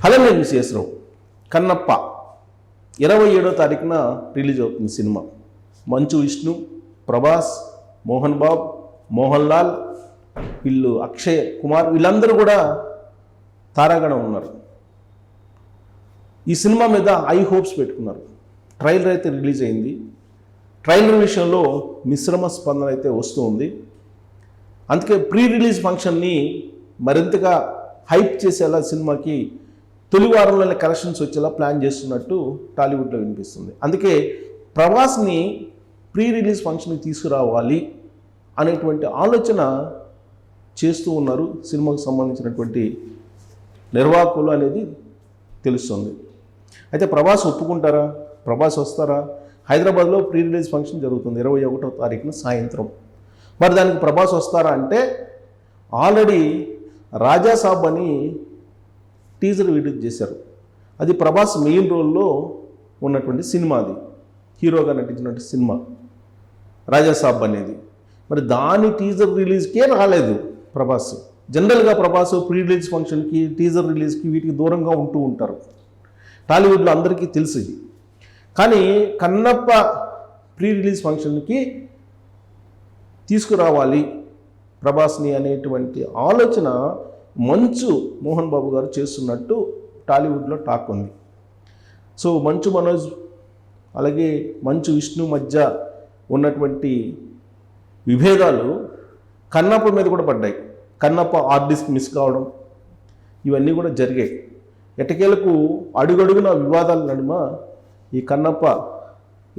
Hello నేను విశేషరావు. కన్నప్ప 27వ తారీఖున release అవుతుంది సినిమా. మంచు విష్ణు, ప్రభాస్, మోహన్ బాబు, మోహన్ లాల్, వీళ్ళు అక్షయ్ కుమార్, వీళ్ళందరూ కూడా తారాగణం ఉన్నారు. ఈ సినిమా మీద హై హోప్స్ పెట్టుకున్నారు. ట్రైలర్ అయితే రిలీజ్ అయింది. ట్రైలర్ విషయంలో మిశ్రమ స్పందన అయితే వస్తూ ఉంది. అందుకే ప్రీ రిలీజ్ ఫంక్షన్ని మరింతగా హైప్ చేసేలా సినిమాకి తొలి వారంలోనే కలెక్షన్స్ వచ్చేలా ప్లాన్ చేస్తున్నట్టు టాలీవుడ్లో వినిపిస్తుంది. అందుకే ప్రభాస్ని ప్రీ రిలీజ్ ఫంక్షన్కి తీసుకురావాలి అనేటువంటి ఆలోచన చేస్తూ ఉన్నారు సినిమాకు సంబంధించినటువంటి నిర్వాహకులు అనేది తెలుస్తుంది. అయితే ప్రభాస్ ఒప్పుకుంటారా? ప్రభాస్ వస్తారా? హైదరాబాద్లో ప్రీ రిలీజ్ ఫంక్షన్ జరుగుతుంది 21వ తారీఖున సాయంత్రం. మరి దానికి ప్రభాస్ వస్తారా అంటే ఆల్రెడీ రాజాసాబ్ అని టీజర్ రిలీజ్ చేశారు. అది ప్రభాస్ మెయిన్ రోల్లో ఉన్నటువంటి సినిమా, అది హీరోగా నటించినటువంటి సినిమా రాజాసాబ్ అనేది. మరి దాని టీజర్ రిలీజ్కే రాలేదు ప్రభాస్. జనరల్గా ప్రభాస్ ప్రీ రిలీజ్ ఫంక్షన్కి, టీజర్ రిలీజ్కి వీటికి దూరంగా ఉంటూ ఉంటారు. టాలీవుడ్లో అందరికీ తెలుసు ఇది. కానీ కన్నప్ప ప్రీ రిలీజ్ ఫంక్షన్కి తీసుకురావాలి ప్రభాస్ని అనేటువంటి ఆలోచన మంచు మోహన్ బాబు గారు చేస్తున్నట్టు టాలీవుడ్లో టాక్ ఉంది. సో మంచు మనోజ్ అలాగే మంచు విష్ణు మధ్య ఉన్నటువంటి విభేదాలు కన్నప్ప మీద కూడా పడ్డాయి. కన్నప్ప ఆర్టిస్ట్ మిస్ కావడం ఇవన్నీ కూడా జరిగాయి. ఎటకేలకు అడుగడుగున వివాదాల నడుమ ఈ కన్నప్ప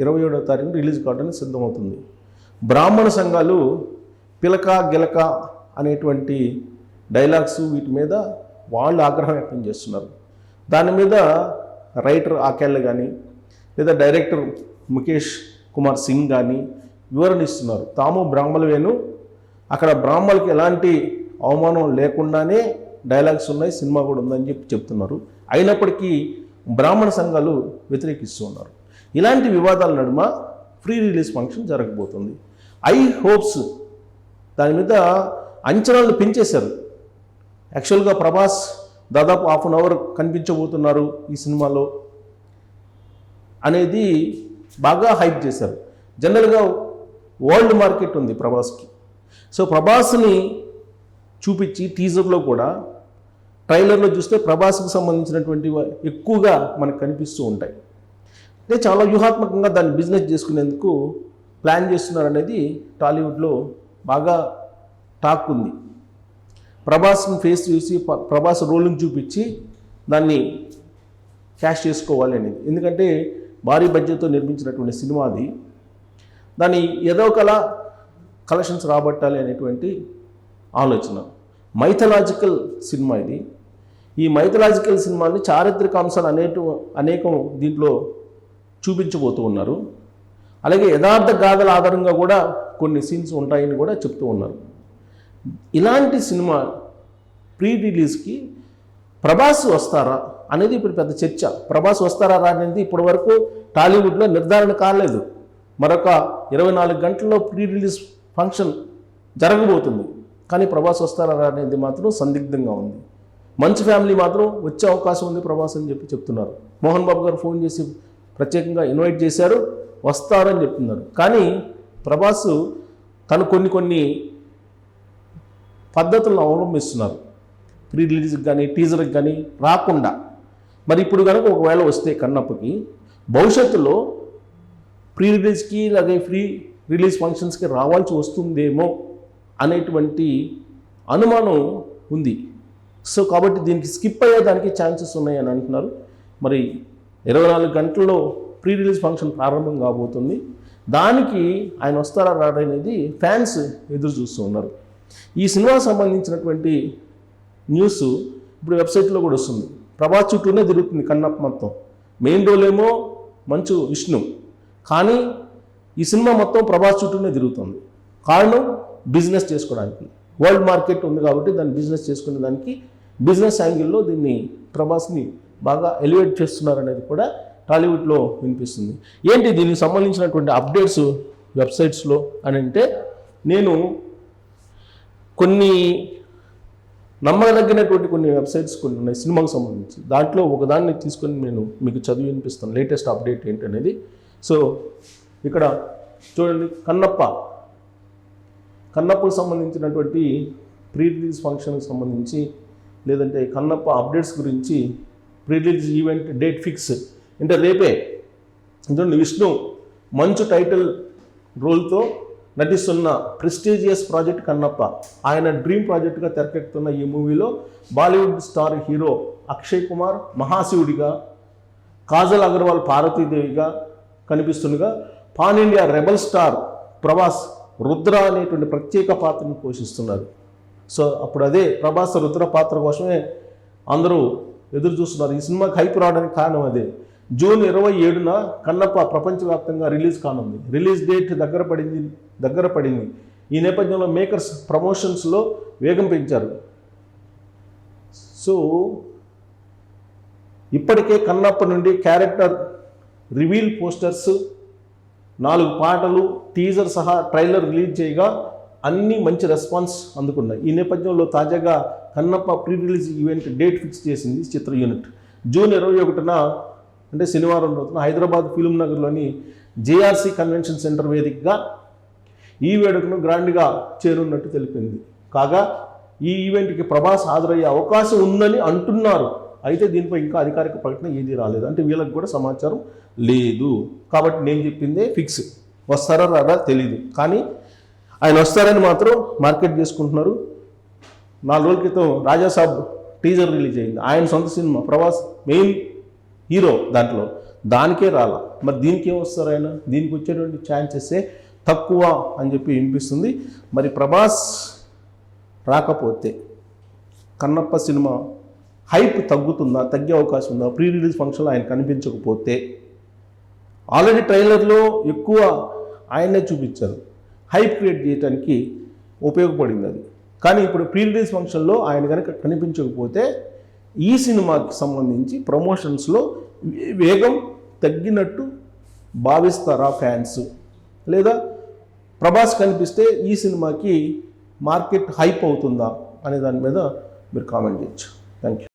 27వ తారీఖున రిలీజ్ కావడానికి సిద్ధమవుతుంది. బ్రాహ్మణ సంఘాలు పిలక గిలక అనేటువంటి డైలాగ్స్ వీటి మీద వాళ్ళు ఆగ్రహం వ్యక్తం చేస్తున్నారు. దాని మీద రైటర్ ఆకేళ్ళ కానీ లేదా డైరెక్టర్ ముఖేష్ కుమార్ సింగ్ కానీ వివరణ ఇస్తున్నారు. తాము బ్రాహ్మణులేను, అక్కడ బ్రాహ్మణులకి ఎలాంటి అవమానం లేకుండానే డైలాగ్స్ ఉన్నాయి, సినిమా కూడా ఉందని చెప్తున్నారు. అయినప్పటికీ బ్రాహ్మణ సంఘాలు వ్యతిరేకిస్తూ ఉన్నారు. ఇలాంటి వివాదాల నడుమ ప్రీ రిలీజ్ ఫంక్షన్ జరగబోతుంది. ఐ హోప్స్ దాని మీద అంచనాలు పెంచేశారు. యాక్చువల్గా ప్రభాస్ దాదాపు ½ అన్ అవర్ కనిపించబోతున్నారు ఈ సినిమాలో అనేది బాగా హైప్ చేశారు. జనరల్గా వరల్డ్ మార్కెట్ ఉంది ప్రభాస్కి. సో ప్రభాస్ని చూపించి టీజర్లో కూడా, ట్రైలర్లో చూస్తే ప్రభాస్కి సంబంధించినటువంటి ఎక్కువగా మనకు కనిపిస్తూ ఉంటాయి. అంటే చాలా వ్యూహాత్మకంగా దాన్ని బిజినెస్ చేసుకునేందుకు ప్లాన్ చేస్తున్నారు అనేది టాలీవుడ్లో బాగా టాక్ ఉంది. ప్రభాస్ని ఫేస్ చూసి, ప్రభాస్ రోల్ని చూపించి దాన్ని క్యాష్ చేసుకోవాలి అనేది. ఎందుకంటే భారీ బడ్జెట్తో నిర్మించినటువంటి సినిమా అది. దాన్ని ఏదో కలెక్షన్స్ రాబట్టాలి అనేటువంటి ఆలోచన. మైథలాజికల్ సినిమా ఇది. ఈ మైథలాజికల్ సినిమాని చారిత్రక అంశాలు అనేకం దీంట్లో చూపించబోతూ ఉన్నారు. అలాగే యథార్థ గాథల ఆధారంగా కూడా కొన్ని సీన్స్ ఉంటాయని కూడా చెప్తూ ఉన్నారు. ఇలాంటి సినిమా ప్రీ రిలీజ్కి ప్రభాస్ వస్తారా అనేది ఇప్పుడు పెద్ద చర్చ. ప్రభాస్ వస్తారా అనేది ఇప్పటి వరకు టాలీవుడ్లో నిర్ధారణ కాలేదు. మరొక 24 గంటల్లో ప్రీ రిలీజ్ ఫంక్షన్ జరగబోతుంది. కానీ ప్రభాస్ వస్తారా అనేది మాత్రం సందిగ్ధంగా ఉంది. మంచు ఫ్యామిలీ మాత్రం వచ్చే అవకాశం ఉంది ప్రభాస్ అని చెప్తున్నారు. మోహన్ బాబు గారు ఫోన్ చేసి ప్రత్యేకంగా ఇన్వైట్ చేశారు, వస్తారని చెప్తున్నారు. కానీ ప్రభాస్ తను కొన్ని పద్ధతులను అవలంబిస్తున్నారు. ప్రీ రిలీజ్కి కానీ టీజర్కి కానీ రాకుండా. మరి ఇప్పుడు కనుక ఒకవేళ వస్తే కన్నప్పకి భవిష్యత్తులో ప్రీ రిలీజ్కి అలాగే ఫ్రీ రిలీజ్ ఫంక్షన్స్కి రావాల్సి వస్తుందేమో అనేటువంటి అనుమానం ఉంది. సో కాబట్టి దీనికి స్కిప్ అయ్యేదానికి ఛాన్సెస్ ఉన్నాయని అంటున్నారు. మరి 24 గంటల్లో ప్రీ రిలీజ్ ఫంక్షన్ ప్రారంభం కాబోతుంది. దానికి ఆయన వస్తారా రాడనేది ఫ్యాన్స్ ఎదురు చూస్తూ ఉన్నారు. ఈ సినిమాకు సంబంధించినటువంటి న్యూస్ ఇప్పుడు వెబ్సైట్లో కూడా వస్తుంది. ప్రభాస్ చుట్టూనే తిరుగుతుంది కన్నప్ప మొత్తం. మెయిన్ రోల్ ఏమో మంచు విష్ణు, కానీ ఈ సినిమా మొత్తం ప్రభాస్ చుట్టూనే తిరుగుతుంది. కారణం బిజినెస్ చేసుకోవడానికి. వరల్డ్ మార్కెట్ ఉంది కాబట్టి దాన్ని బిజినెస్ చేసుకునే దానికి బిజినెస్ యాంగిల్లో దీన్ని ప్రభాస్ని బాగా ఎలివేట్ చేస్తున్నారు అనేది కూడా టాలీవుడ్లో వినిపిస్తుంది. ఏంటి దీనికి సంబంధించినటువంటి అప్డేట్స్ వెబ్సైట్స్లో అని అంటే, నేను కొన్ని నమ్మదగినటువంటి కొన్ని వెబ్సైట్స్ కొన్ని ఉన్నాయి సినిమాకు సంబంధించి. దాంట్లో ఒకదాన్ని తీసుకొని నేను మీకు చదివి వినిపిస్తాను లేటెస్ట్ అప్డేట్ ఏంటనేది. సో ఇక్కడ చూడండి, కన్నప్పకు సంబంధించినటువంటి ప్రీ రిలీజ్ ఫంక్షన్కి సంబంధించి లేదంటే కన్నప్ప అప్డేట్స్ గురించి pre release event date fix అంటే రేపే. చూడండి, విష్ణు మంచు టైటిల్ రోల్తో నటిస్తున్న ప్రెస్టీజియస్ ప్రాజెక్ట్ కన్నప్ప. ఆయన డ్రీమ్ ప్రాజెక్ట్గా తెరకెక్కుతున్న ఈ మూవీలో Bollywood star hero Akshay Kumar మహాశివుడిగా, కాజల్ అగర్వాల్ పార్వతీదేవిగా కనిపిస్తుండగా, pan India rebel star Prabhas Rudra అనేటువంటి ప్రత్యేక పాత్రను పోషిస్తున్నారు. సో అప్పుడు అదే ప్రభాస్ రుద్ర పాత్ర కోసమే అందరూ ఎదురు చూస్తున్నారు. ఈ సినిమాకి హైప్ రావడానికి కారణం అదే. జూన్ 27న కన్నప్ప ప్రపంచవ్యాప్తంగా రిలీజ్ కానుంది. రిలీజ్ డేట్ దగ్గర పడింది. ఈ నేపథ్యంలో మేకర్స్ ప్రమోషన్స్లో వేగం పెంచారు. సో ఇప్పటికే కన్నప్ప నుండి క్యారెక్టర్ రివీల్ పోస్టర్స్, 4 పాటలు, టీజర్ సహా ట్రైలర్ రిలీజ్ చేయగా అన్నీ మంచి రెస్పాన్స్ అందుకున్నాయి. ఈ నేపథ్యంలో తాజాగా Kannappa pre release event date fix చేసింది చిత్ర యూనిట్. జూన్ 21న అంటే శనివారం రోజున హైదరాబాద్ ఫిల్మ్ నగర్లోని జేఆర్సీ కన్వెన్షన్ సెంటర్ వేదికగా ఈ వేడుకను గ్రాండ్గా చేరున్నట్టు తెలిపింది. కాగా ఈ ఈవెంట్కి ప్రభాస్ హాజరయ్యే అవకాశం ఉందని అంటున్నారు. అయితే దీనిపై ఇంకా అధికారిక ప్రకటన ఏది రాలేదు. అంటే వీళ్ళకి కూడా సమాచారం లేదు. కాబట్టి నేను చెప్పిందే ఫిక్స్. వస్తారా రాదా తెలీదు, కానీ ఆయన వస్తారని మాత్రం మార్కెట్ చేసుకుంటున్నారు. 4 రోజుల క్రితం రాజాసాబ్ టీజర్ రిలీజ్ అయింది. ఆయన సొంత సినిమా, ప్రభాస్ మెయిన్ హీరో దాంట్లో, దానికే రాలా. మరి దీనికి ఏం వస్తారు ఆయన? దీనికి వచ్చేటువంటి ఛాన్సెసే తక్కువ అని చెప్పి వినిపిస్తుంది. మరి ప్రభాస్ రాకపోతే కన్నప్ప సినిమా హైప్ తగ్గుతుందా, తగ్గే అవకాశం ఉందా? ప్రీ రిలీజ్ ఫంక్షన్లో ఆయన కనిపించకపోతే, ఆల్రెడీ ట్రైలర్లో ఎక్కువ ఆయన్నే చూపించారు, హైప్ క్రియేట్ చేయడానికి ఉపయోగపడింది అది. కానీ ఇప్పుడు ప్రీ రిలీజ్ ఫంక్షన్లో ఆయన కనుక కనిపించకపోతే ఈ సినిమాకి సంబంధించి ప్రమోషన్స్లో వేగం తగ్గినట్టు భావిస్తారా ఫ్యాన్స్? లేదా ప్రభాస్ కనిపిస్తే ఈ సినిమాకి మార్కెట్ హైప్ అవుతుందా అనే దాని మీద మీరు కామెంట్ చేయొచ్చు. Thank you.